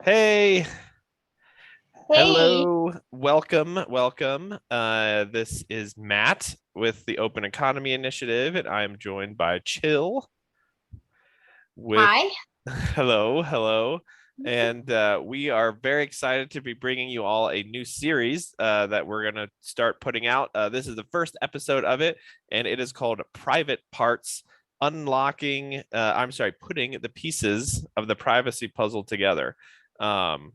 Hey, Hey, hello, welcome. This is Matt with the Open Economy Initiative, and I'm joined by Chill with hi. hello. And we are very excited to be bringing you all a new series that we're going to start putting out. This is the first episode of it, and it is called Private Parts Unlocking, putting the pieces of the privacy puzzle together. Um,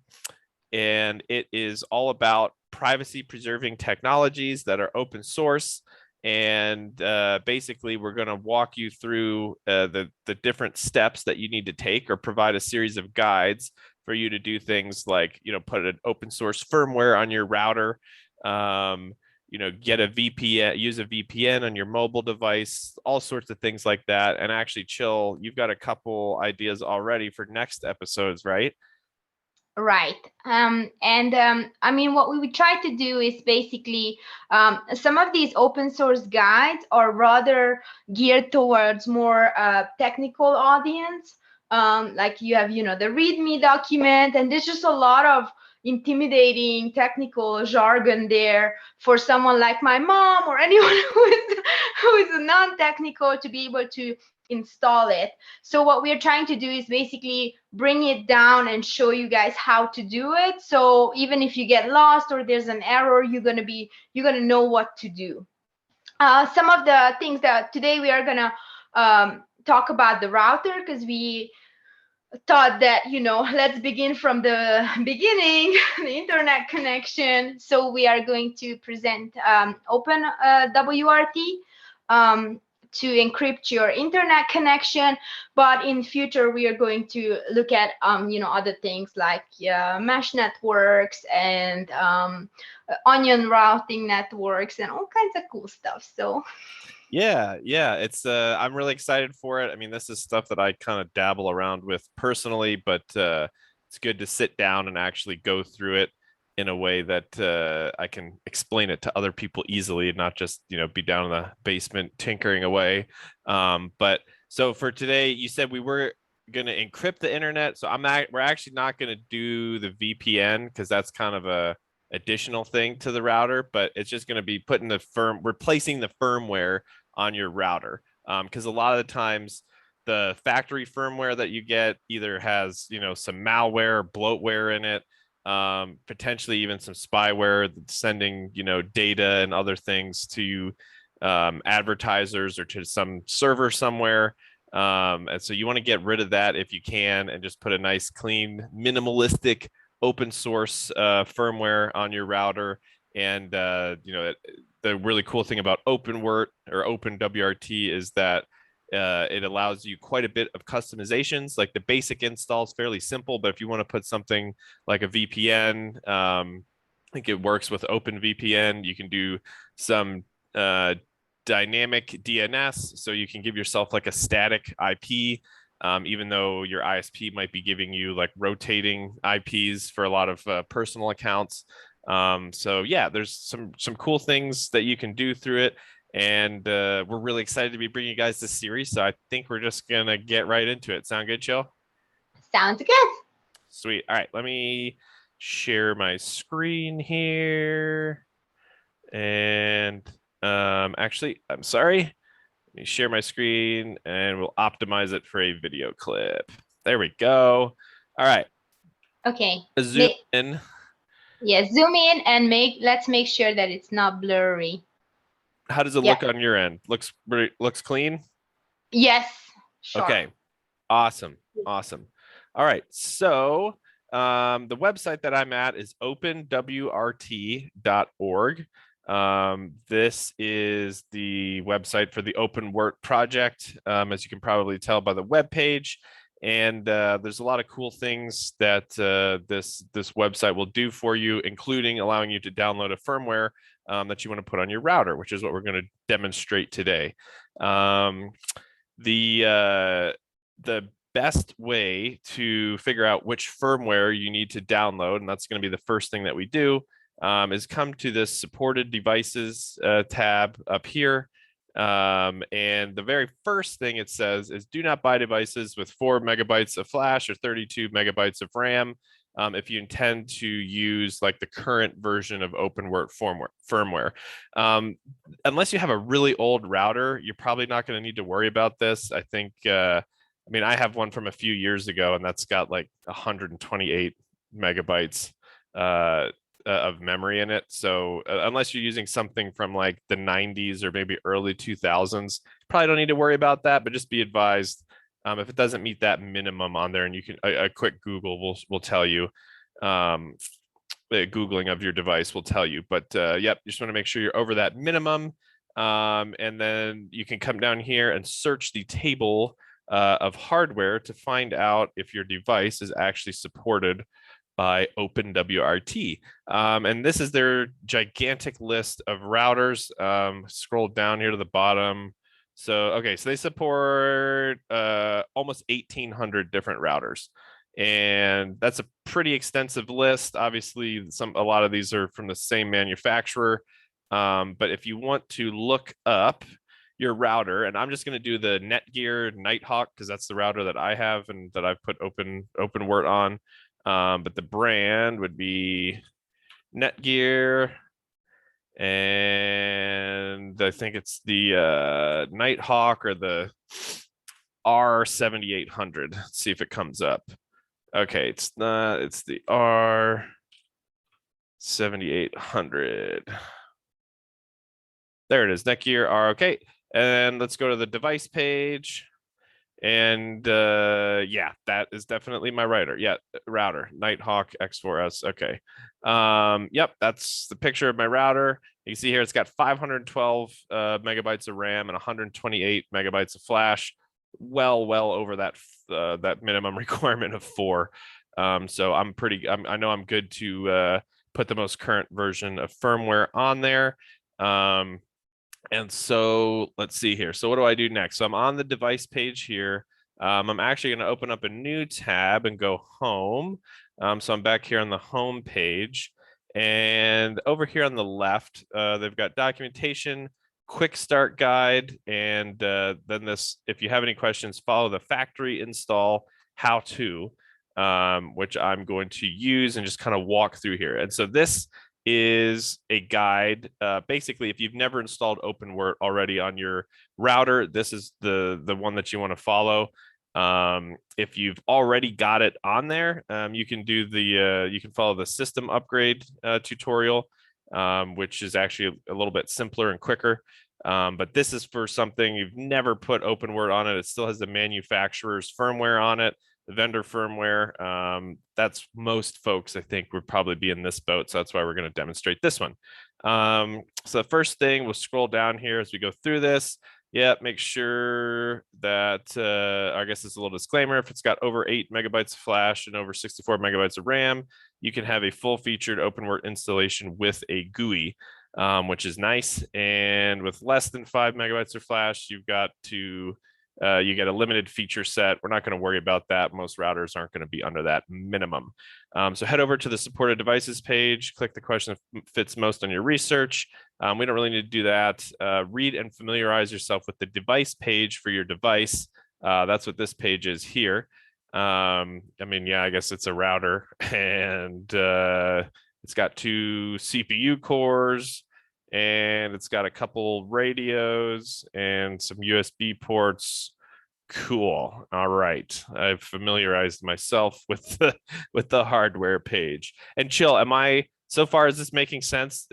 and it is all about privacy preserving technologies that are open source. And basically, we're going to walk you through the different steps that you need to take, or provide a series of guides for you to do things like, put an open source firmware on your router, get a VPN, use a VPN on your mobile device, all sorts of things like that. And actually, Chill, you've got a couple ideas already for next episodes, right? Right. I mean, what we would try to do is basically some of these open source guides are rather geared towards more technical audience. Like you have, the README document, and there's just a lot of intimidating technical jargon there for someone like my mom or anyone who is non-technical to be able to install it. So what we're trying to do is basically bring it down and show you guys how to do it. So even if you get lost or there's an error, you're gonna know what to do. Some of the things that today we are gonna talk about the router, because we thought that let's begin from the beginning, the internet connection. So we are going to present open WRT um, to encrypt your internet connection, but in future we are going to look at other things like mesh networks and onion routing networks and all kinds of cool stuff. So Yeah, it's I'm really excited for it. I mean, this is stuff that I kind of dabble around with personally, but it's good to sit down and actually go through it in a way that I can explain it to other people easily, and not just, be down in the basement tinkering away. But so for today, you said we were going to encrypt the internet, so we're actually not going to do the VPN because that's kind of a additional thing to the router, but it's just going to be replacing the firmware on your router. Because a lot of the times the factory firmware that you get either has, some malware or bloatware in it, potentially even some spyware that's sending, data and other things to advertisers or to some server somewhere. And so you want to get rid of that if you can, and just put a nice, clean, minimalistic open source firmware on your router. And the really cool thing about OpenWrt or OpenWRT is that it allows you quite a bit of customizations. Like the basic install is fairly simple, but if you want to put something like a VPN, I think it works with OpenVPN. You can do some dynamic DNS, so you can give yourself like a static IP, even though your ISP might be giving you like rotating IPs for a lot of personal accounts. So yeah, there's some cool things that you can do through it, and we're really excited to be bringing you guys this series. So I think we're just gonna get right into it. Sound good, Chill? sounds good. Sweet. All right, let me share my screen here, and actually, I'm sorry. Let me share my screen, and we'll optimize it for a video clip. There we go. All right, Okay. zoom in. Yeah, zoom in and let's make sure that it's not blurry. How does it Yeah. look on your end? Looks clean. Yes. Sure. Okay, awesome. All right, so the website that I'm at is openwrt.org. This is the website for the OpenWrt project, as you can probably tell by the web page. And there's a lot of cool things that this website will do for you, including allowing you to download a firmware that you want to put on your router, which is what we're going to demonstrate today. Um, the best way to figure out which firmware you need to download, and that's going to be the first thing that we do, is come to this supported devices tab up here. And the very first thing it says is do not buy devices with 4 megabytes of flash or 32 megabytes of RAM. if you intend to use like the current version of OpenWrt firmware. Unless you have a really old router, you're probably not going to need to worry about this. I think, I mean, I have one from a few years ago, and that's got like 128 megabytes of memory in it. So unless you're using something from like the 90s or maybe early 2000s, probably don't need to worry about that, but just be advised if it doesn't meet that minimum on there, and you can a quick Google will tell you. Googling of your device will tell you, but yep, you just want to make sure you're over that minimum. And then you can come down here and search the table of hardware to find out if your device is actually supported by OpenWRT. And this is their gigantic list of routers. Scroll down here to the bottom. So, okay, so they support almost 1,800 different routers. And that's a pretty extensive list. Obviously, a lot of these are from the same manufacturer. But if you want to look up your router, and I'm just going to do the Netgear Nighthawk because that's the router that I have and that I've put OpenWrt on. But the brand would be Netgear, and I think it's the Nighthawk or the R7800. Let's see if it comes up. Okay, it's not, it's the R7800. There it is, Netgear R. Okay, and let's go to the device page. And yeah, that is definitely my router. Yeah, router, Nighthawk X4S. Okay. Yep, that's the picture of my router. You can see here it's got 512 megabytes of RAM and 128 megabytes of flash. Well over that that minimum requirement of 4. So I know I'm good to put the most current version of firmware on there. And so let's see here. So what do I do next? So I'm on the device page here. I'm actually going to open up a new tab and go home. So I'm back here on the home page. And over here on the left, they've got documentation, quick start guide, and then this, if you have any questions, follow the factory install how to, which I'm going to use and just kind of walk through here. And so this is a guide. Basically, if you've never installed OpenWrt already on your router, this is the one that you want to follow. If you've already got it on there, you can do you can follow the system upgrade tutorial, which is actually a little bit simpler and quicker. But this is for something you've never put OpenWrt on it. It still has the manufacturer's firmware on it, the vendor firmware. That's most folks, I think, would probably be in this boat. So that's why we're going to demonstrate this one. So the first thing, we'll scroll down here as we go through this. Yeah, make sure that, I guess it's a little disclaimer, if it's got over 8 megabytes of flash and over 64 megabytes of RAM, you can have a full-featured OpenWrt installation with a GUI, which is nice. And with less than 5 megabytes of flash, you've got to you get a limited feature set. We're not going to worry about that. Most routers aren't going to be under that minimum. So head over to the supported devices page, click the question that fits most on your research. We don't really need to do that. Read and familiarize yourself with the device page for your device. That's what this page is here. I mean, yeah, I guess it's a router, and it's got 2 CPU cores, and it's got a couple radios and some USB ports. Cool. All right. I've familiarized myself with the hardware page. And Chill, so far, is this making sense?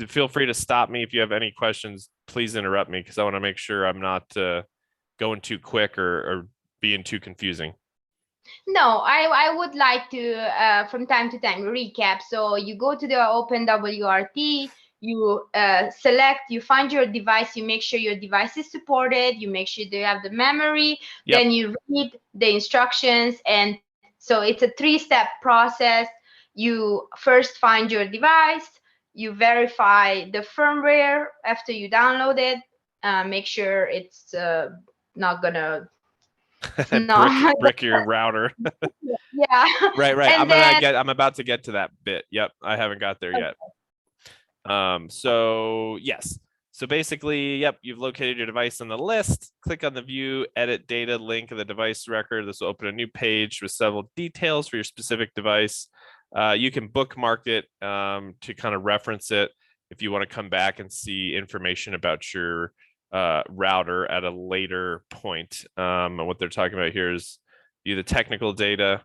Feel free to stop me if you have any questions. Please interrupt me because I want to make sure I'm not going too quick or being too confusing. No, I would like to, from time to time, recap. So you go to the OpenWRT, you select, you find your device, you make sure your device is supported, you make sure they have the memory, Yep. then you read the instructions. And so it's a 3-step process. You first find your device, you verify the firmware after you download it, make sure it's not gonna brick your router. Yeah. Right. And I'm about to get to that bit. Yep. I haven't got there yet. So yes. So basically, yep, you've located your device on the list. Click on the view, edit data link of the device record. This will open a new page with several details for your specific device. You can bookmark it to kind of reference it if you want to come back and see information about your router at a later point. And what they're talking about here is view the technical data,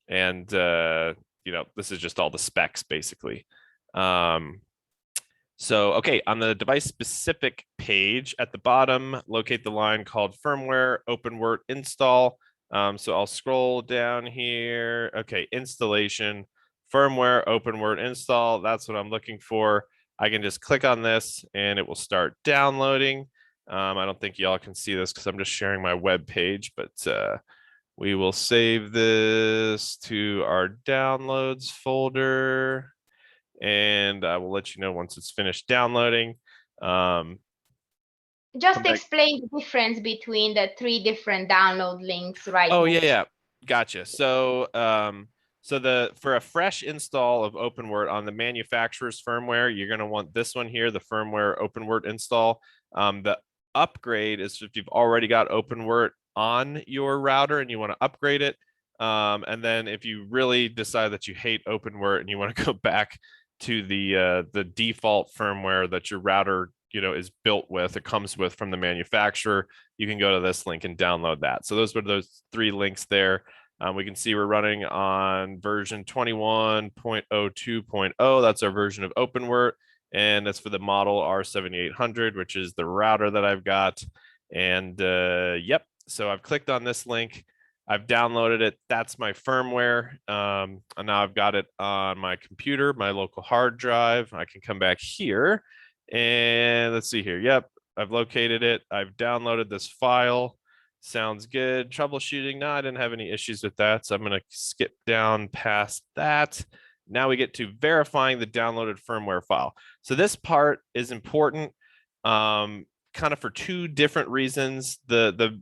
and this is just all the specs basically. So, okay, on the device specific page at the bottom, locate the line called Firmware OpenWrt install. So I'll scroll down here. Okay, installation, Firmware OpenWrt install. That's what I'm looking for. I can just click on this and it will start downloading. I don't think y'all can see this because I'm just sharing my web page, but we will save this to our downloads folder, and I will let you know once it's finished downloading. Just explain the difference between the 3 different download links right Oh, now. yeah. Gotcha. So, for a fresh install of OpenWrt on the manufacturer's firmware, you're going to want this one here, the Firmware OpenWrt install. The upgrade is if you've already got OpenWrt on your router and you want to upgrade it. And then if you really decide that you hate OpenWrt and you want to go back to the default firmware that your router is built with, it comes with from the manufacturer, you can go to this link and download that. So those were those 3 links there. We can see we're running on version 21.02.0. That's our version of OpenWrt, and that's for the model R7800, which is the router that I've got. And yep, so I've clicked on this link. I've downloaded it. That's my firmware. And now I've got it on my computer, my local hard drive. I can come back here and let's see here. Yep, I've located it. I've downloaded this file. Sounds good. Troubleshooting. No, I didn't have any issues with that. So I'm going to skip down past that. Now we get to verifying the downloaded firmware file. So this part is important kind of for 2 different reasons. The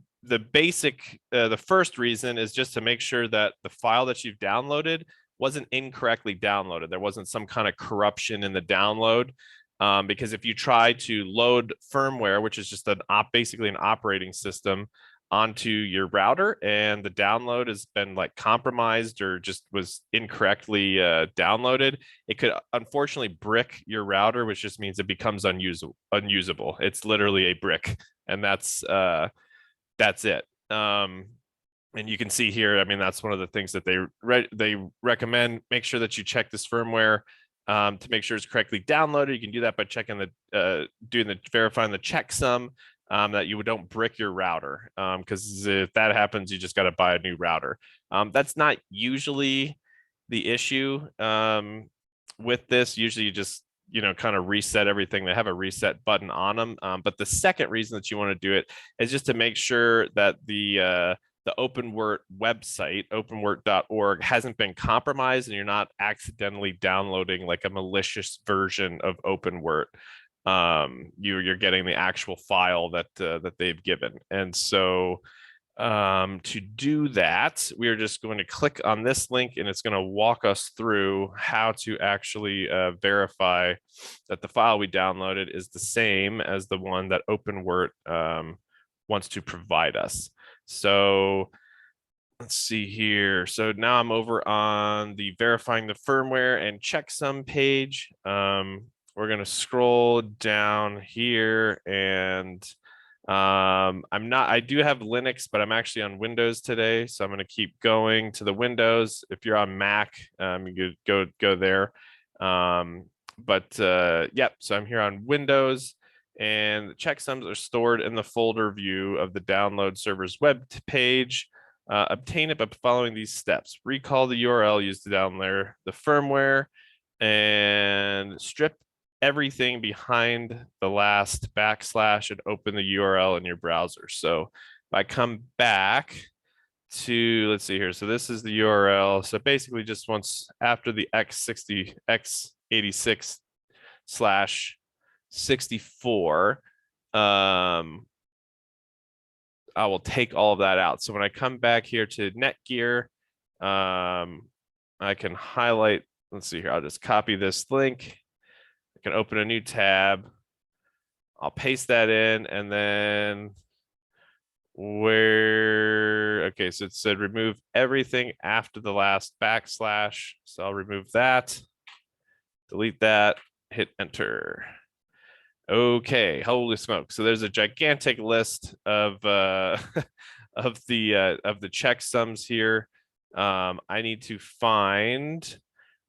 basic, the first reason is just to make sure that the file that you've downloaded wasn't incorrectly downloaded. There wasn't some kind of corruption in the download. Because if you try to load firmware, which is just basically an operating system, onto your router and the download has been like compromised or just was incorrectly downloaded, it could unfortunately brick your router, which just means it becomes unusable. It's literally a brick, and that's it. And you can see here, I mean, that's one of the things that they recommend. Make sure that you check this firmware to make sure it's correctly downloaded. You can do that by checking verifying the checksum, that you don't brick your router. Because if that happens, you just got to buy a new router. That's not usually the issue with this. Usually you just kind of reset everything. They have a reset button on them. But the second reason that you want to do it is just to make sure that the OpenWrt website, openwrt.org, hasn't been compromised and you're not accidentally downloading like a malicious version of OpenWrt. You're getting the actual file that they've given. And so to do that, we are just going to click on this link and it's going to walk us through how to actually verify that the file we downloaded is the same as the one that OpenWrt wants to provide us. So let's see here. So now I'm over on the verifying the firmware and checksum page. We're going to scroll down here, and I do have Linux, but I'm actually on Windows today. So I'm going to keep going to the Windows. If you're on Mac, you could go there. Yep, so I'm here on Windows, and the checksums are stored in the folder view of the download server's web page. Obtain it by following these steps. Recall the URL used to download the firmware and strip everything behind the last backslash and open the URL in your browser. So if I come back to, let's see here. So this is the URL. So basically just once after the x86/64, I will take all of that out. So when I come back here to Netgear, I can highlight, let's see here, I'll just copy this link. I can open a new tab. I'll paste that in, and then okay, so it said remove everything after the last backslash. So I'll remove that, delete that, hit enter. Okay, holy smoke. So there's a gigantic list of of the checksums here. I need to find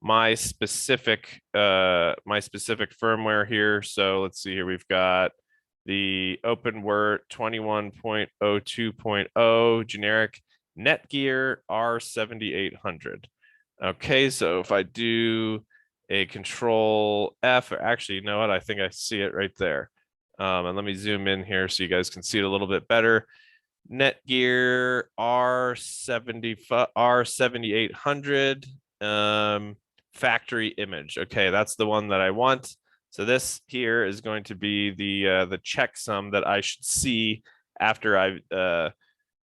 my specific firmware here. So let's see here. We've got the OpenWrt 21.02.0 generic Netgear R7800. Okay, so if I do a control F, or actually, you know what? I think I see it right there. And let me zoom in here so you guys can see it a little bit better. Netgear R7800 factory image. Okay, that's the one that I want. So this here is going to be the checksum that I should see after I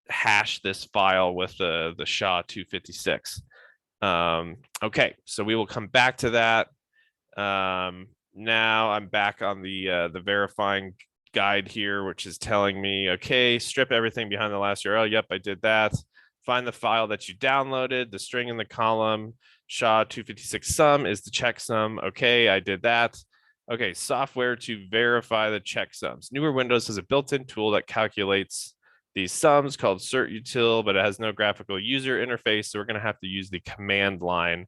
hash this file with the SHA-256. Okay, so we will come back to that. Now I'm back on the verifying guide here, which is telling me, okay, strip everything behind the last URL. Yep, I did that. Find the file that you downloaded, the string in the column, SHA-256 sum is the checksum. Okay, I did that. Okay, software to verify the checksums. Newer Windows has a built-in tool that calculates these sums called certutil, but it has no graphical user interface. So we're going to have to use the command line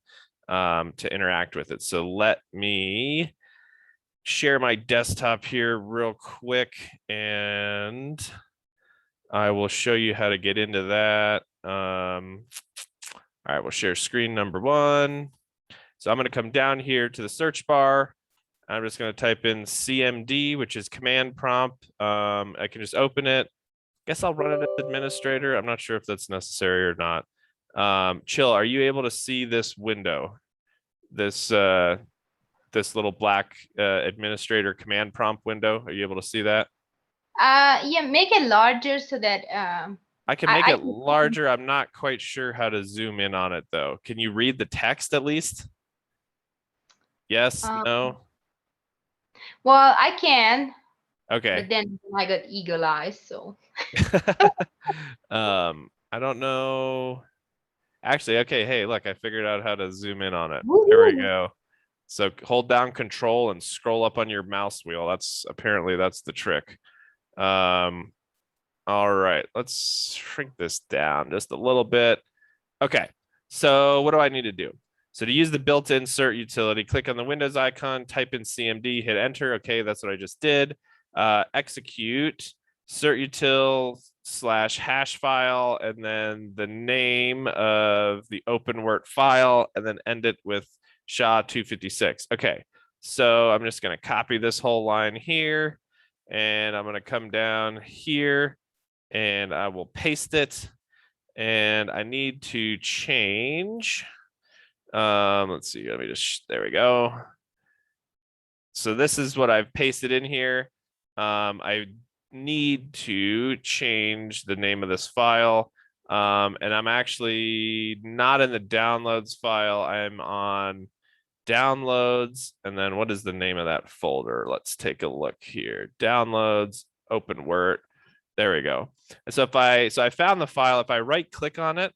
to interact with it. So let me share my desktop here real quick, and I will show you how to get into that. All right, we'll share screen number 1. So I'm going to come down here to the search bar. I'm just going to type in CMD, which is command prompt. I can just open it. Guess I'll run it as administrator. I'm not sure if that's necessary or not. Chill, are you able to see this window? This little black administrator command prompt window. Are you able to see that? Yeah, make it larger so that I can make it larger. I'm not quite sure how to zoom in on it though. Can you read the text at least? Yes, no. Well, I can. Okay. But then I got eagle eyes, so. I don't know. Actually, okay, hey, look, I figured out how to zoom in on it. There we go. So hold down control and scroll up on your mouse wheel. That's the trick. All right, let's shrink this down just a little bit. Okay, so what do I need to do? So to use the built-in cert utility, click on the Windows icon, type in CMD, hit enter. Okay, that's what I just did. Execute certutil / hash file, and then the name of the OpenWrt file, and then end it with SHA-256. Okay, so I'm just going to copy this whole line here, and I'm going to come down here, and I will paste it. And I need to change. Let's see. Let me just. There we go. So this is what I've pasted in here. I need to change the name of this file. And I'm actually not in the downloads file. I'm on downloads. And then what is the name of that folder? Let's take a look here. Downloads, OpenWrt. There we go. And so I found the file. If I right click on it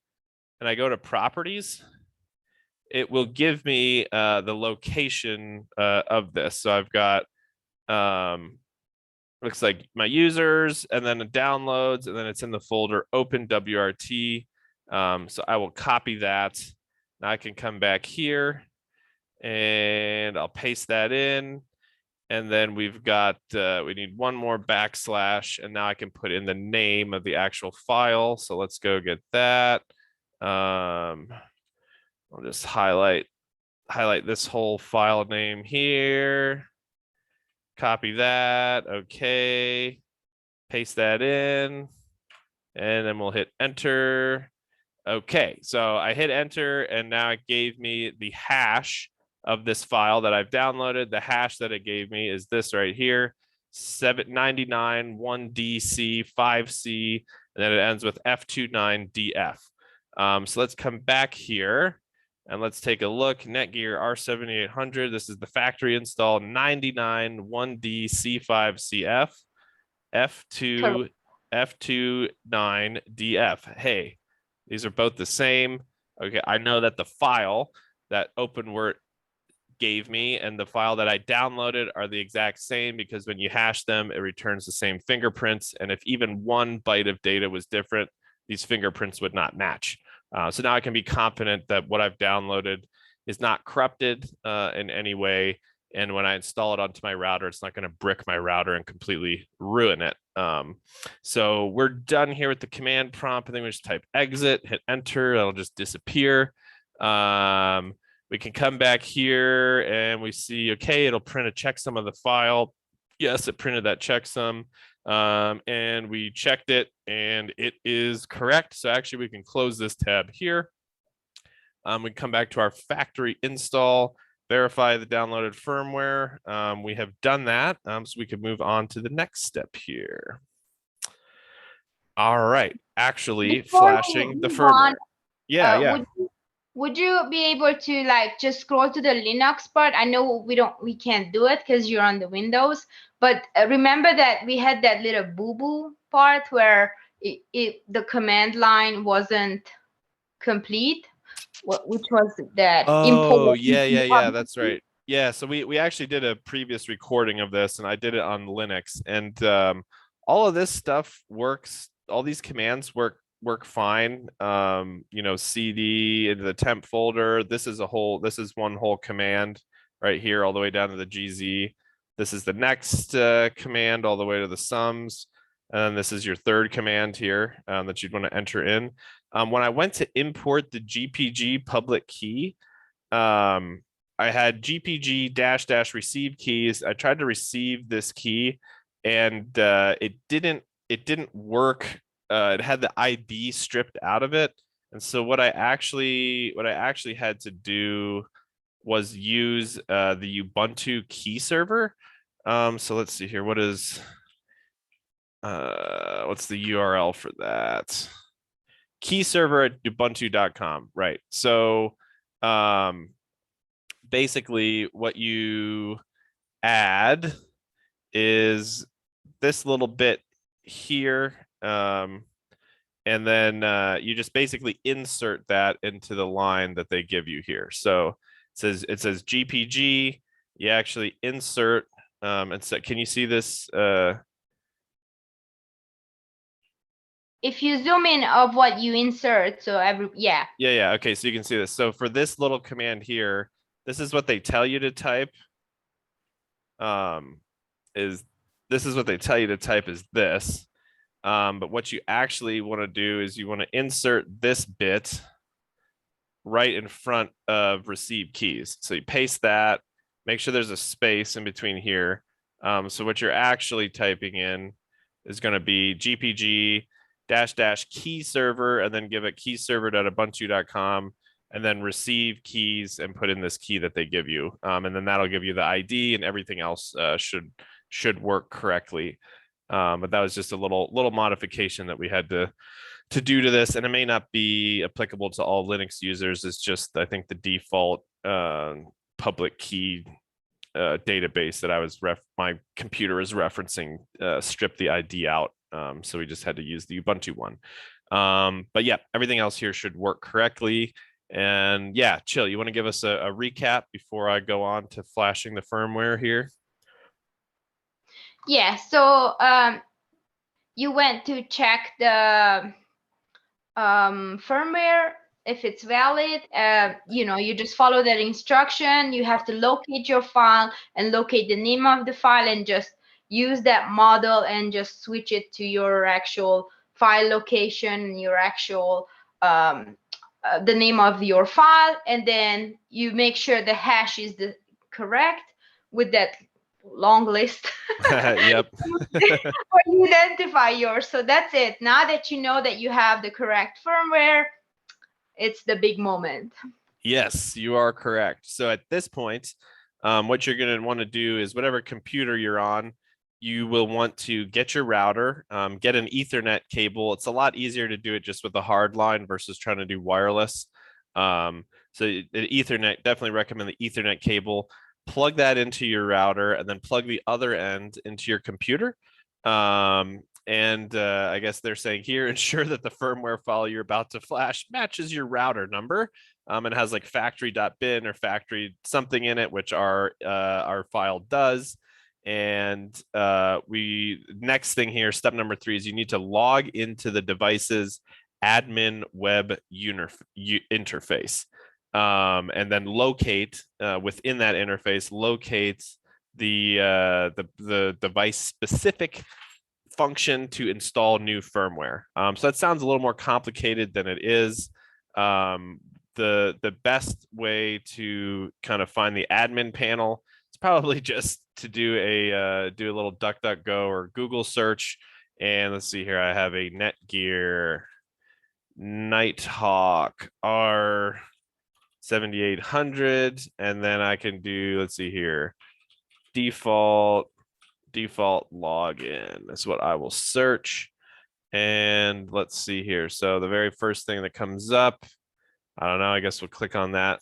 and I go to properties, it will give me the location of this. So I've got looks like my users, and then the downloads, and then it's in the folder OpenWRT. So I will copy that. Now I can come back here and I'll paste that in. And then we've got, we need one more backslash, and now I can put in the name of the actual file. So let's go get that. I'll just highlight this whole file name here. Copy that. Okay. Paste that in, and then we'll hit enter. Okay, so I hit enter, and now it gave me the hash of this file that I've downloaded. The hash that it gave me is this right here, 799 1DC 5C, and then it ends with F29DF. So let's come back here, And let's take a look. Netgear R7800. This is the factory install 99 1D C5CF F2 F29DF. Hey, these are both the same. Okay, I know that the file that OpenWrt gave me and the file that I downloaded are the exact same, because when you hash them, it returns the same fingerprints. And if even 1 byte of data was different, these fingerprints would not match. So now I can be confident that what I've downloaded is not corrupted in any way. And when I install it onto my router, it's not going to brick my router and completely ruin it. So we're done here with the command prompt. I think we just type exit, hit enter, it'll just disappear. We can come back here and we see, okay, it'll print a checksum of the file. Yes, it printed that checksum. And we checked it and it is correct. So actually we can close this tab here. We come back to our factory install, verify the downloaded firmware. We have done that. So we can move on to the next step here. All right, actually flashing the firmware. Yeah. Would you be able to like just scroll to the Linux part? I know we can't do it because you're on the Windows, but remember that we had that little boo-boo part where the command line wasn't complete, which was that Oh, import. yeah, that's right. Yeah, so we actually did a previous recording of this and I did it on Linux, and all of this stuff works. All these commands work fine. You know, cd into the temp folder. This is one whole command right here all the way down to the gz. This is the next command all the way to the sums, and then this is your third command here that you'd want to enter in. When I went to import the gpg public key, I had gpg -- receive keys. I tried to receive this key and it didn't work. It had the ID stripped out of it. And so what I actually had to do was use the Ubuntu key server. So let's see here. What's the URL for that? Key server at ubuntu.com. Right. So basically what you add is this little bit here. And then you just basically insert that into the line that they give you here. So it says GPG. You actually insert and so can you see this? If you zoom in of what you insert, so yeah, okay, so you can see this. So for this little command here, this is what they tell you to type. This is what they tell you to type is this. But what you actually want to do is you want to insert this bit right in front of receive keys. So you paste that, make sure there's a space in between here. So what you're actually typing in is going to be gpg -- key server, and then give it key server.ubuntu.com, and then receive keys and put in this key that they give you. And then that'll give you the ID, and everything else should work correctly. But that was just a little modification that we had to do to this, and it may not be applicable to all Linux users. It's just, I think, the default public key database that my computer is referencing stripped the ID out. So we just had to use the Ubuntu one. But yeah, everything else here should work correctly. And yeah, Chill, you want to give us a recap before I go on to flashing the firmware here? Yeah, so you went to check the firmware if it's valid. You just follow that instruction. You have to locate your file and locate the name of the file and just use that model and just switch it to your actual file location, your actual the name of your file, and then you make sure the hash is correct with that long list. Yep. Or you identify yours. So that's it. Now that you know that you have the correct firmware, it's the big moment. Yes, you are correct. So at this point, what you're going to want to do is whatever computer you're on, you will want to get your router, get an Ethernet cable. It's a lot easier to do it just with a hard line versus trying to do wireless. So Ethernet, definitely recommend the Ethernet cable. Plug that into your router and then plug the other end into your computer. And I guess they're saying here, ensure that the firmware file you're about to flash matches your router number. And has like factory.bin or factory something in it, which our file does. And next thing here, step number 3 is you need to log into the device's admin web interface. And then locate within that interface, locate the device specific function to install new firmware. So that sounds a little more complicated than it is. The best way to kind of find the admin panel is probably just to do a little DuckDuckGo or Google search. And let's see here, I have a Netgear Nighthawk R7800, and then I can do, let's see here, default login is what I will search. And let's see here. So the very first thing that comes up, I don't know, I guess we'll click on that.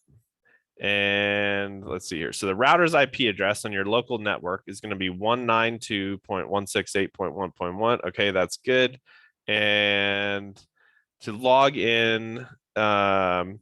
And let's see here. So the router's IP address on your local network is going to be 192.168.1.1. Okay, that's good. And to log in, the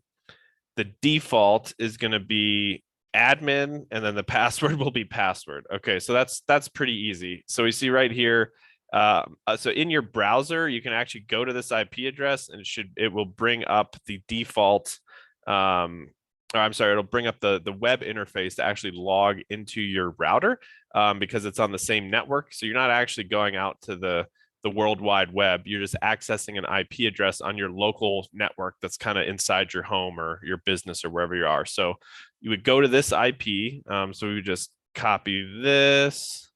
default is going to be admin, and then the password will be password. Okay, so that's pretty easy. So we see right here. So in your browser, you can actually go to this IP address, and it will bring up the default. It'll bring up the web interface to actually log into your router, because it's on the same network. So you're not actually going out to the World Wide Web. You're just accessing an IP address on your local network that's kind of inside your home or your business or wherever you are. So you would go to this IP. So we would just copy this,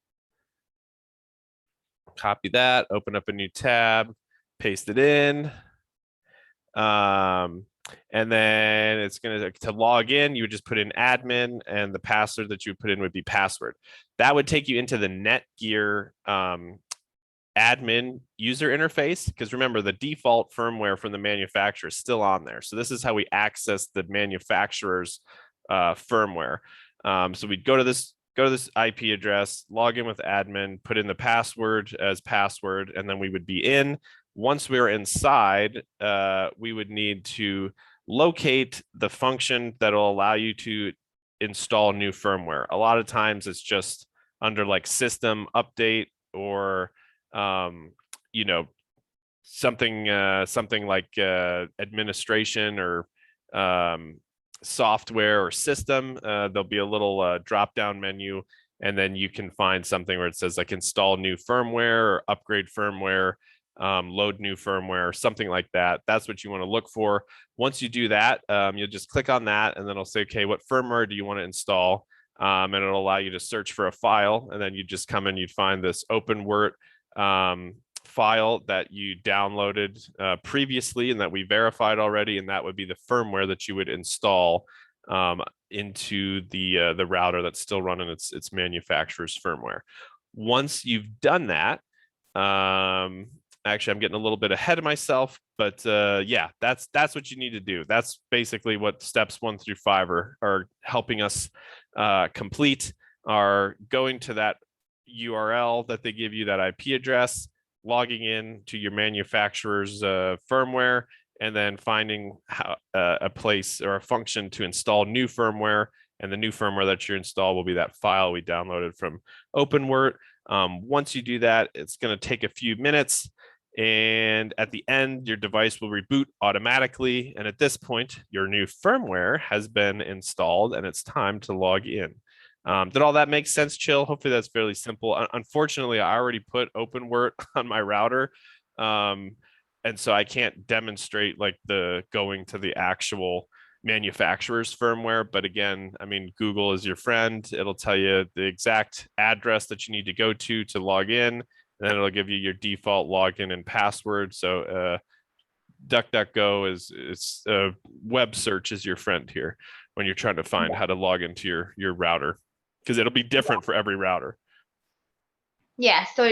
copy that, open up a new tab, paste it in. And then it's going to log in, you would just put in admin, and the password that you would put in would be password. That would take you into the Netgear admin user interface, because remember, the default firmware from the manufacturer is still on there. So this is how we access the manufacturer's firmware. So we'd go to this IP address, log in with admin, put in the password as password, and then we would be in. Once we were inside, we would need to locate the function that will allow you to install new firmware. A lot of times it's just under like system update or something like administration or software or system. There'll be a little drop down menu, and then you can find something where it says like install new firmware or upgrade firmware, load new firmware, something like that. That's what you want to look for. Once you do that, you'll just click on that, and then it'll say, okay, what firmware do you want to install? And it'll allow you to search for a file, and then you just come in, you'd find this OpenWrt file that you downloaded previously and that we verified already, and that would be the firmware that you would install into the router that's still running its manufacturer's firmware. Once you've done that, actually, I'm getting a little bit ahead of myself, but yeah, that's what you need to do. That's basically what steps 1 through 5 are helping us complete. Are going to that URL that they give you, that IP address, logging in to your manufacturer's firmware, and then finding a place or a function to install new firmware. And the new firmware that you install will be that file we downloaded from OpenWrt. Once you do that, it's going to take a few minutes, and at the end, your device will reboot automatically. And at this point, your new firmware has been installed, and it's time to log in. Did all that make sense, Chill? Hopefully that's fairly simple. Unfortunately, I already put OpenWrt on my router, and so I can't demonstrate like the going to the actual manufacturer's firmware. But again, I mean, Google is your friend. It'll tell you the exact address that you need to go to log in, and then it'll give you your default login and password. So DuckDuckGo is web search is your friend here when you're trying to find how to log into your router, because it'll be different for every router. Yeah, so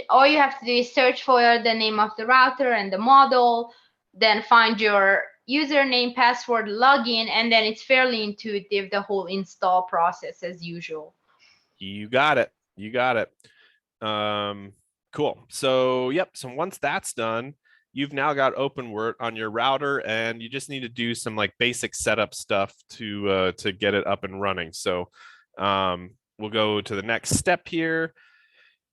all you have to do is search for the name of the router and the model, then find your username, password, login, and then it's fairly intuitive, the whole install process as usual. You got it. You got it. Cool. So, yep. So once that's done, you've now got OpenWrt on your router, and you just need to do some like basic setup stuff to get it up and running. So, we'll go to the next step here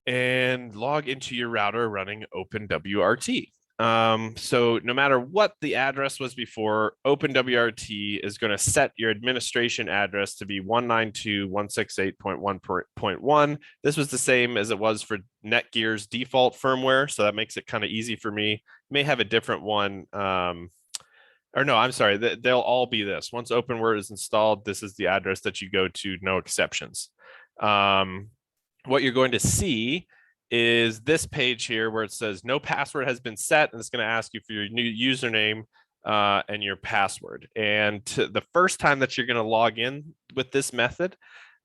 and log into your router running OpenWRT. So no matter what the address was before, OpenWRT is going to set your administration address to be 192.168.1.1. This was the same as it was for Netgear's default firmware, so that makes it kind of easy for me. You may have a different one. Or no, I'm sorry, they'll all be this. Once OpenWrt is installed, this is the address that you go to, no exceptions. What you're going to see is this page here where it says no password has been set, and it's going to ask you for your new username and your password. And the first time that you're going to log in with this method,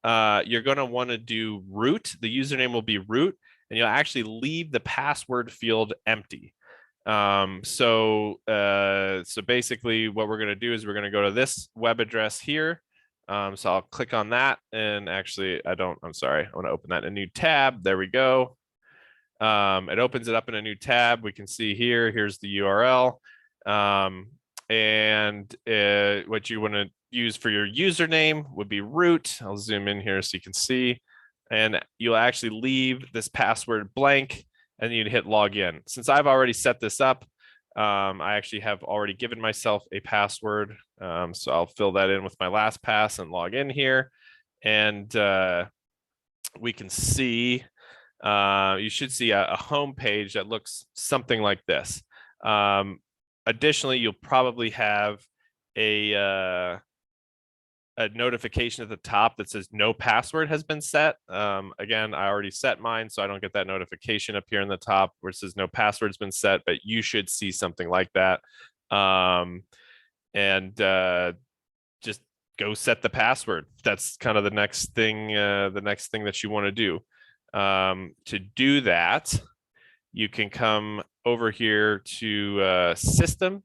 you're going to want to do root. The username will be root, and you'll actually leave the password field empty. So basically what we're going to do is we're going to go to this web address here. So I'll click on that, and actually I'm sorry, I want to open that in a new tab. There we go. It opens it up in a new tab. We can see here's the URL. And what you want to use for your username would be root. I'll zoom in here so you can see. And you'll actually leave this password blank, and you'd hit login. Since I've already set this up, I actually have already given myself a password. So I'll fill that in with my last pass and log in here. And we can see, you should see a home page that looks something like this. Additionally, you'll probably have a notification at the top that says no password has been set. Again, I already set mine, so I don't get that notification up here in the top where it says no password's been set, but you should see something like that. Just go set the password. That's kind of the next thing that you want to do. To do that, you can come over here to system,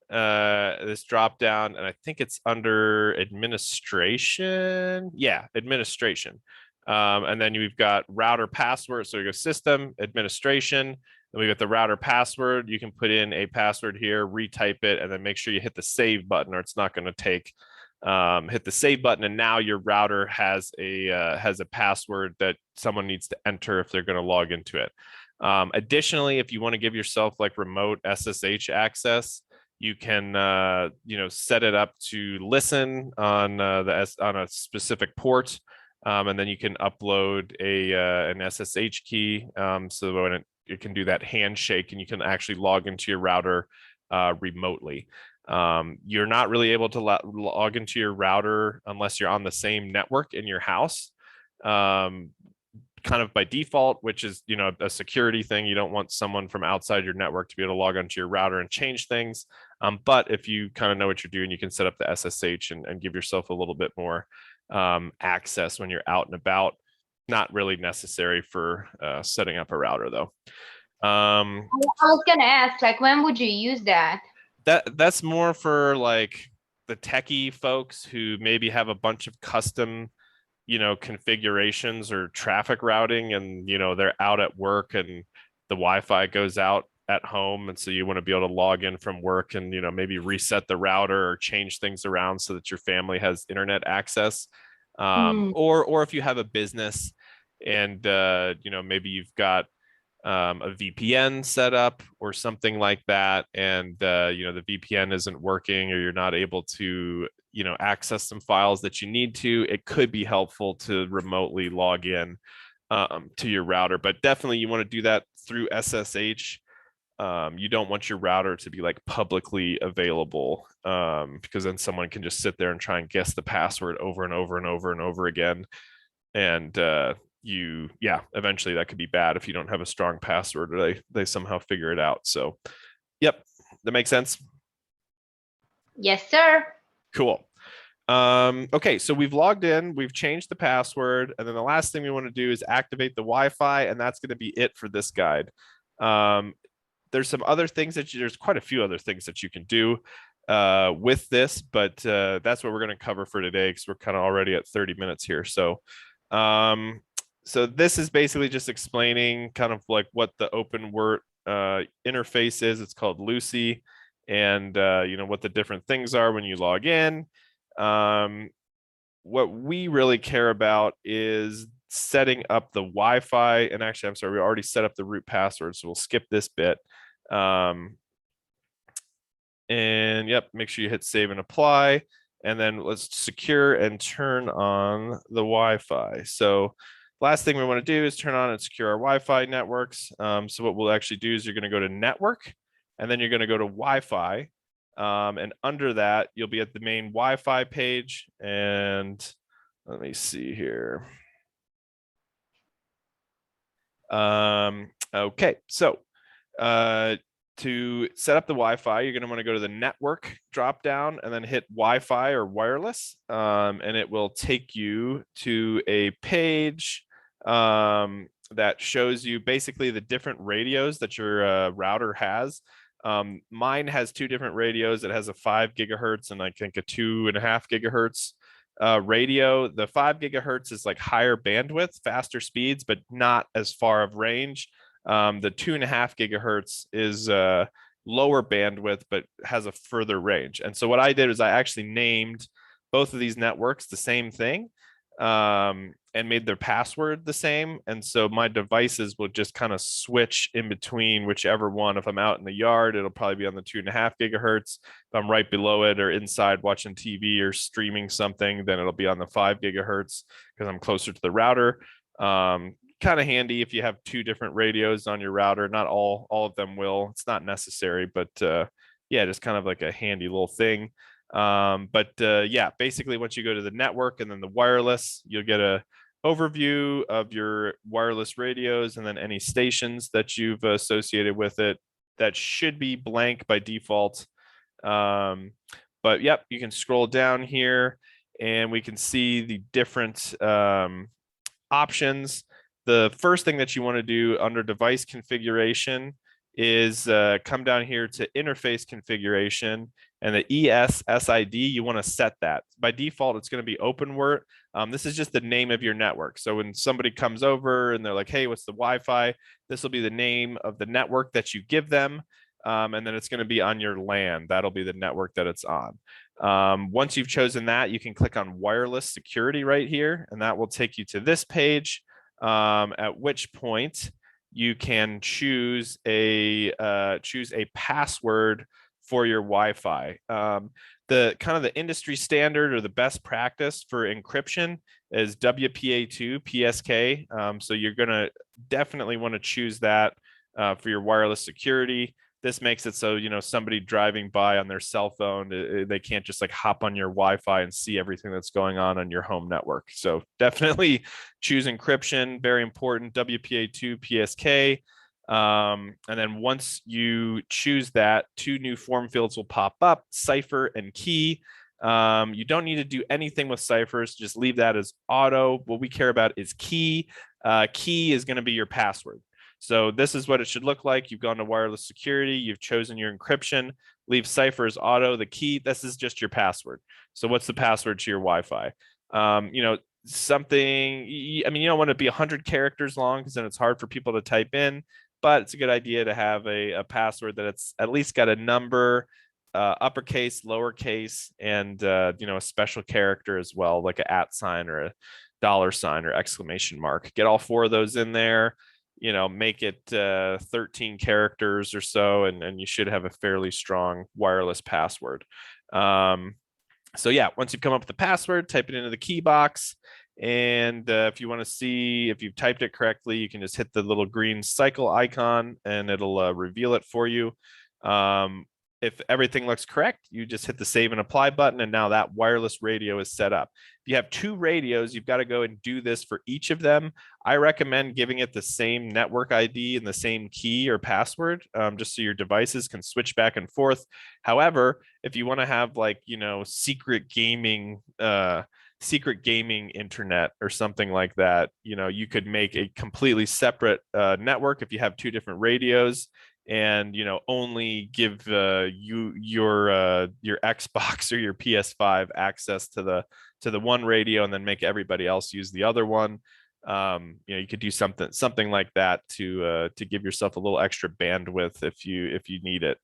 this drop down, and I think it's under administration. Yeah, administration. And then we've got router password. So we go system, administration, and we got the router password. You can put in a password here, retype it, and then make sure you hit the save button, or it's not going to take. Hit the save button, and now your router has a password that someone needs to enter if they're going to log into it. Additionally, if you want to give yourself like remote SSH access, you can set it up to listen on a specific port, and then you can upload an SSH key, so when it can do that handshake, and you can actually log into your router remotely. You're not really able to log into your router unless you're on the same network in your house, kind of by default, which is a security thing. You don't want someone from outside your network to be able to log onto your router and change things. But if you kind of know what you're doing, you can set up the SSH and give yourself a little bit more access when you're out and about. Not really necessary for setting up a router though. I was gonna ask, like, when would you use that? That's more for like the techie folks who maybe have a bunch of custom configurations or traffic routing, and they're out at work and the Wi-Fi goes out at home, and so you want to be able to log in from work and maybe reset the router or change things around so that your family has internet access. Or if you have a business and maybe you've got a VPN set up or something like that, and the VPN isn't working, or you're not able to access some files that you need to, it could be helpful to remotely log in to your router. But definitely you want to do that through SSH. You don't want your router to be like publicly available, because then someone can just sit there and try and guess the password over and over and over and over again, and eventually that could be bad if you don't have a strong password, or they somehow figure it out. So yep, that makes sense. Yes, sir. Cool. Okay, so we've logged in, we've changed the password, and then the last thing we want to do is activate the Wi-Fi, and that's going to be it for this guide. There's some other things there's quite a few other things that you can do. with this, but that's what we're going to cover for today because we're kind of already at 30 minutes here. Um, so this is basically just explaining kind of like what the OpenWrt interface is. It's called Lucy, and what the different things are when you log in. What we really care about is setting up the Wi-Fi. And actually, I'm sorry, we already set up the root password, so we'll skip this bit. And yep, make sure you hit save and apply. And then let's secure and turn on the Wi-Fi. So last thing we want to do is turn on and secure our Wi-Fi networks. So what we'll actually do is you're going to go to network, and then you're going to go to Wi-Fi. And under that, you'll be at the main Wi-Fi page. And let me see here. Okay, so to set up the Wi-Fi, you're going to want to go to the network drop down and then hit Wi-Fi or wireless, and it will take you to a page that shows you basically the different radios that your router has. Mine has two different radios. It has a 5 gigahertz and I think a 2.5 gigahertz radio. The 5 gigahertz is like higher bandwidth, faster speeds, but not as far of range. The 2.5 gigahertz is lower bandwidth, but has a further range. And so what I did is I actually named both of these networks the same thing, and made their password the same. And so my devices will just kind of switch in between whichever one. If I'm out in the yard, it'll probably be on the 2.5 gigahertz. If I'm right below it or inside watching TV or streaming something, then it'll be on the 5 gigahertz because I'm closer to the router. Kind of handy if you have two different radios on your router. Not all of them will. It's not necessary, but yeah, just kind of like a handy little thing. Yeah, basically once you go to the network and then the wireless, you'll get a overview of your wireless radios and then any stations that you've associated with it. That should be blank by default. But yep, you can scroll down here and we can see the different options. The first thing that you want to do under device configuration is come down here to interface configuration, and the ESSID, you want to set that. By default, it's going to be OpenWrt. This is just the name of your network. So when somebody comes over and they're like, hey, what's the Wi-Fi? This will be the name of the network that you give them. And then it's going to be on your LAN. That'll be the network that it's on. Once you've chosen that, you can click on wireless security right here, and that will take you to this page, at which point you can choose a password for your Wi-Fi. The kind of the industry standard or the best practice for encryption is WPA2 PSK. So you're going to definitely want to choose that for your wireless security. This makes it so, somebody driving by on their cell phone, they can't just like hop on your Wi-Fi and see everything that's going on your home network. So definitely choose encryption, very important, WPA2 PSK. And then once you choose that, two new form fields will pop up, cipher and key. You don't need to do anything with ciphers, just leave that as auto. What we care about is key. Key is going to be your password. So this is what it should look like. You've gone to wireless security, you've chosen your encryption, leave cipher as auto. The key, this is just your password. So what's the password to your Wi-Fi? Something, you don't want to be 100 characters long because then it's hard for people to type in, but it's a good idea to have a password that it's at least got a number, uppercase, lowercase, and a special character as well, like an @ sign or a $ or exclamation mark. Get all 4 of those in there. Make it 13 characters or so, and you should have a fairly strong wireless password. So yeah, once you've come up with the password, type it into the key box. And if you want to see if you've typed it correctly, you can just hit the little green cycle icon and it'll reveal it for you. If everything looks correct, you just hit the save and apply button, and now that wireless radio is set up. If you have 2 radios, you've got to go and do this for each of them. I recommend giving it the same network ID and the same key or password, just so your devices can switch back and forth. However, if you want to have secret gaming internet or something like that, you could make a completely separate network. If you have 2 different radios, and only give your Xbox or your PS5 access to the one radio, and then make everybody else use the other one. You could do something like that to give yourself a little extra bandwidth if you need it.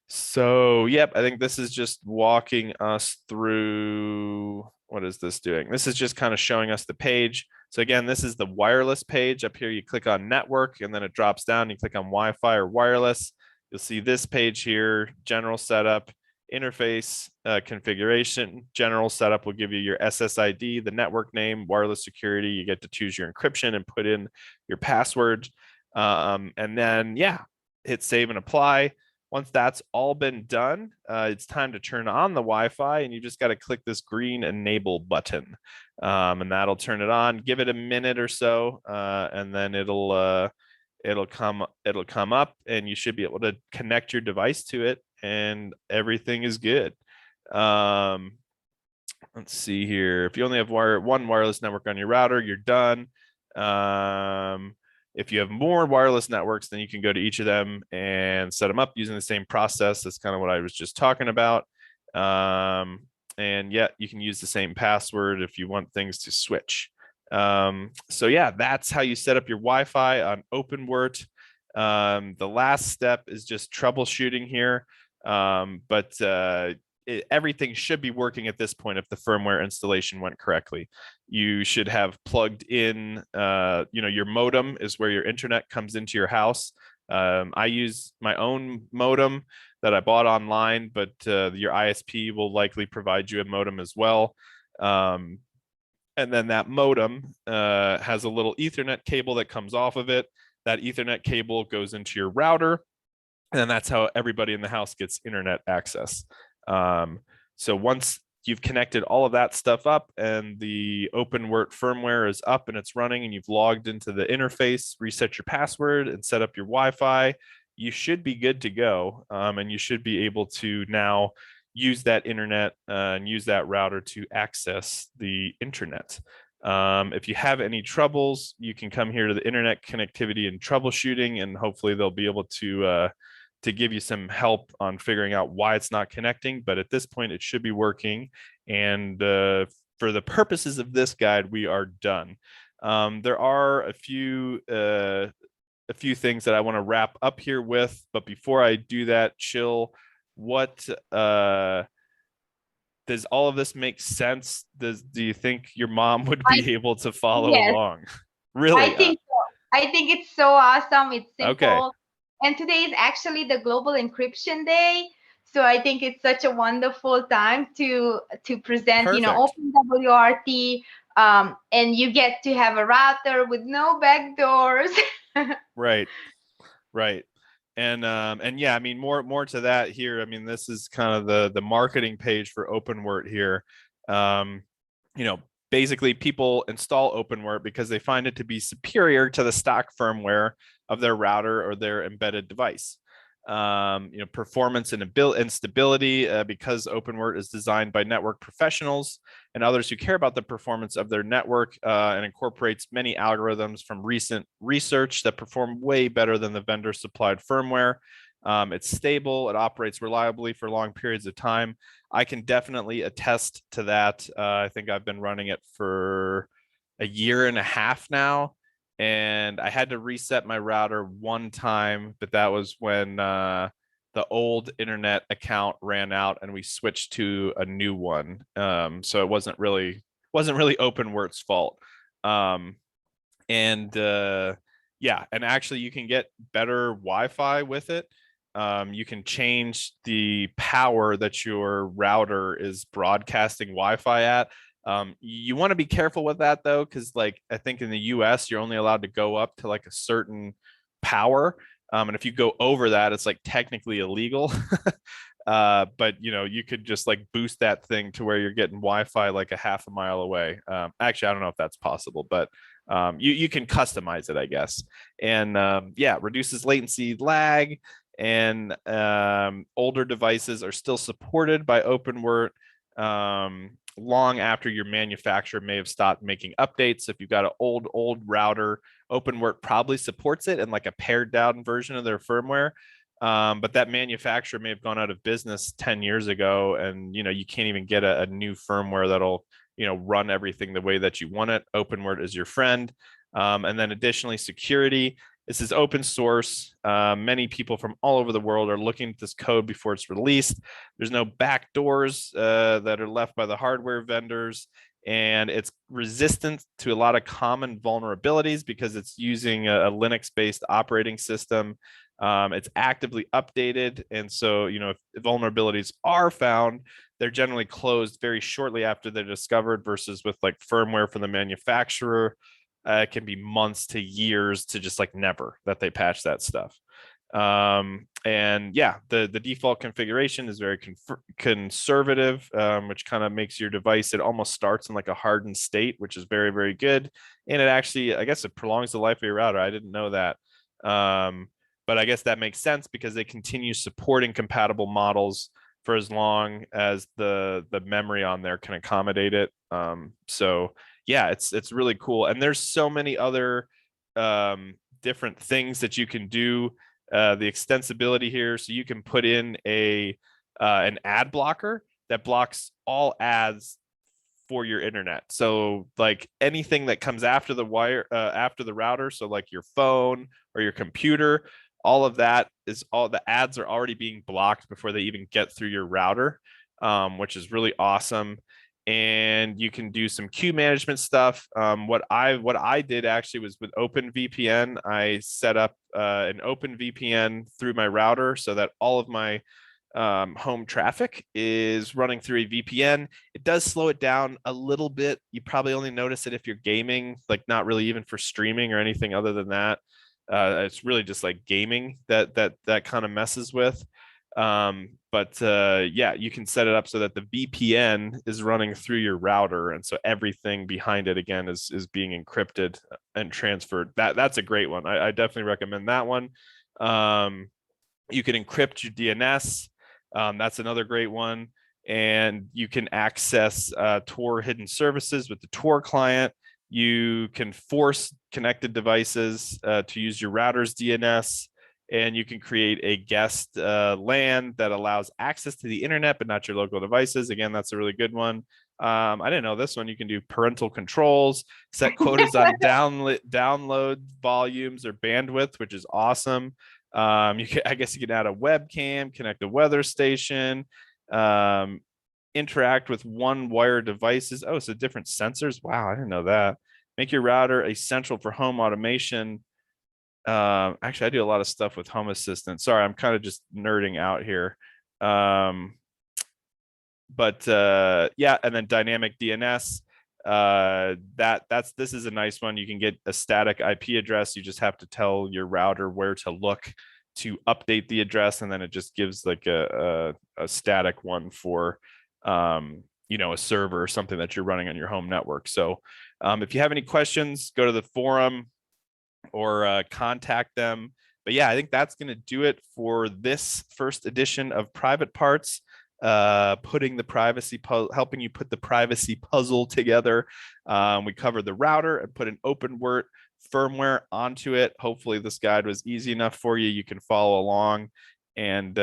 So, yep, I think this is just walking us through. What is this doing? This is just kind of showing us the page. So again, this is the wireless page. Up here, you click on network, and then it drops down. You click on Wi-Fi or wireless. You'll see this page here, general setup, interface configuration. General setup will give you your SSID, the network name, wireless security. You get to choose your encryption and put in your password. And then, yeah, hit save and apply. Once that's all been done, it's time to turn on the Wi-Fi, and you just got to click this green enable button, and that'll turn it on. Give it a minute or so, and then it'll come up, and you should be able to connect your device to it, and everything is good. Let's see here. If you only have one wireless network on your router, you're done. If you have more wireless networks, then you can go to each of them and set them up using the same process. That's kind of what I was just talking about. And yeah, you can use the same password if you want things to switch. So yeah, that's how you set up your Wi-Fi on OpenWrt. The last step is just troubleshooting here. Everything should be working at this point if the firmware installation went correctly. You should have plugged in, your modem is where your internet comes into your house. I use my own modem that I bought online, but your ISP will likely provide you a modem as well. And then that modem has a little Ethernet cable that comes off of it. That Ethernet cable goes into your router, and then that's how everybody in the house gets internet access. So once you've connected all of that stuff up and the OpenWrt firmware is up and it's running, and you've logged into the interface, reset your password, and set up your Wi-Fi, you should be good to go. And you should be able to now use that internet and use that router to access the internet. If you have any troubles, you can come here to the internet connectivity and troubleshooting, and hopefully they'll be able to give you some help on figuring out why it's not connecting. But at this point, it should be working. And for the purposes of this guide, we are done. There are a few things that I want to wrap up here with, but before I do that, Chill, what does all of this make sense? Do you think your mom would be able to follow Yes, along? Really? I think so. I think it's so awesome. It's simple. Okay. And today is actually the Global Encryption Day. So I think it's such a wonderful time to present, Perfect. OpenWRT, and you get to have a router with no backdoors. Right. And yeah, I mean, more to that here. I mean, this is kind of the marketing page for OpenWrt here. Basically people install OpenWrt because they find it to be superior to the stock firmware of their router or their embedded device. Performance and stability, because OpenWrt is designed by network professionals and others who care about the performance of their network, and incorporates many algorithms from recent research that perform way better than the vendor supplied firmware. It's stable, it operates reliably for long periods of time. I can definitely attest to that. I think I've been running it for a year and a half now, and I had to reset my router one time, but that was when the old internet account ran out and we switched to a new one. So it wasn't really OpenWrt's fault. Yeah, and actually you can get better Wi-Fi with it. You can change the power that your router is broadcasting Wi-Fi at. You want to be careful with that though, because I think in the US you're only allowed to go up to a certain power. And if you go over that, it's technically illegal. But you could just boost that thing to where you're getting Wi-Fi a half a mile away. Actually, I don't know if that's possible, but you can customize it, I guess. And yeah, reduces latency, lag, and older devices are still supported by OpenWrt. long after your manufacturer may have stopped making updates. So if you've got an old router, OpenWrt probably supports it in like a pared down version of their firmware. But that manufacturer may have gone out of business 10 years ago, and you can't even get a new firmware that'll run everything the way that you want it. OpenWrt is your friend. And then additionally, security. This is open source. Many people from all over the world are looking at this code before it's released. There's no back doors that are left by the hardware vendors, and it's resistant to a lot of common vulnerabilities because it's using a Linux-based operating system. It's actively updated, and so if vulnerabilities are found, they're generally closed very shortly after they're discovered, versus with like firmware from the manufacturer, it can be months to years to just like never that they patch that stuff. And yeah, the default configuration is very conservative, which kind of makes your device, it almost starts in like a hardened state, which is very, very good. And it actually, I guess it prolongs the life of your router. I didn't know that. But I guess that makes sense because they continue supporting compatible models for as long as the memory on there can accommodate it. So yeah, it's really cool. And there's so many other different things that you can do. The extensibility here, so you can put in an ad blocker that blocks all ads for your internet. So like anything that comes after the wire, after the router, so like your phone or your computer, all of that is, all the ads are already being blocked before they even get through your router, which is really awesome. And you can do some queue management stuff. What I did actually was with OpenVPN. I set up an OpenVPN through my router so that all of my home traffic is running through a VPN. It does slow it down a little bit. You probably only notice it if you're gaming, like not really even for streaming or anything other than that. It's really just like gaming that kind of messes with. But yeah, you can set it up so that the VPN is running through your router, and so everything behind it again is being encrypted and transferred. That's a great one. I definitely recommend that one. You can encrypt your DNS. That's another great one. And you can access Tor hidden services with the Tor client. You can force connected devices to use your router's DNS, and you can create a guest LAN that allows access to the internet, but not your local devices. Again, that's a really good one. I didn't know this one. You can do parental controls, set quotas on download volumes or bandwidth, which is awesome. I guess you can add a webcam, connect a weather station, interact with one wire devices. Oh, so different sensors. Wow, I didn't know that. Make your router essential for home automation. Actually, I do a lot of stuff with Home Assistant. Sorry, I'm kind of just nerding out here. But yeah, and then dynamic DNS. This is a nice one. You can get a static IP address. You just have to tell your router where to look to update the address, and then it just gives like a static one for a server or something that you're running on your home network. So if you have any questions, go to the forum or contact them. But yeah, I think that's going to do it for this first edition of Private Parts, putting the privacy helping you put the privacy puzzle together. We covered the router and put an OpenWrt firmware onto it. Hopefully this guide was easy enough for you. You can follow along and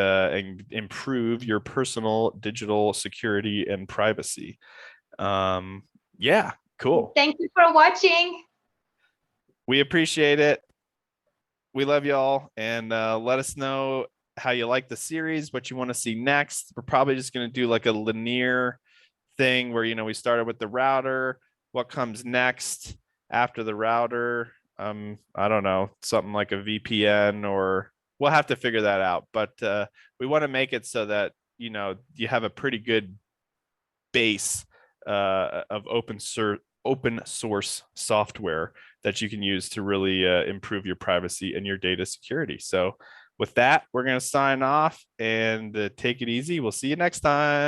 improve your personal digital security and privacy. Yeah, cool. Thank you for watching. We appreciate it. We love y'all, and let us know how you like the series, what you want to see next. We're probably just going to do like a linear thing where, we started with the router. What comes next after the router? I don't know, something like a VPN, or we'll have to figure that out. But we want to make it so that, you have a pretty good base of open source software that you can use to really improve your privacy and your data security. So with that, we're going to sign off and take it easy. We'll see you next time.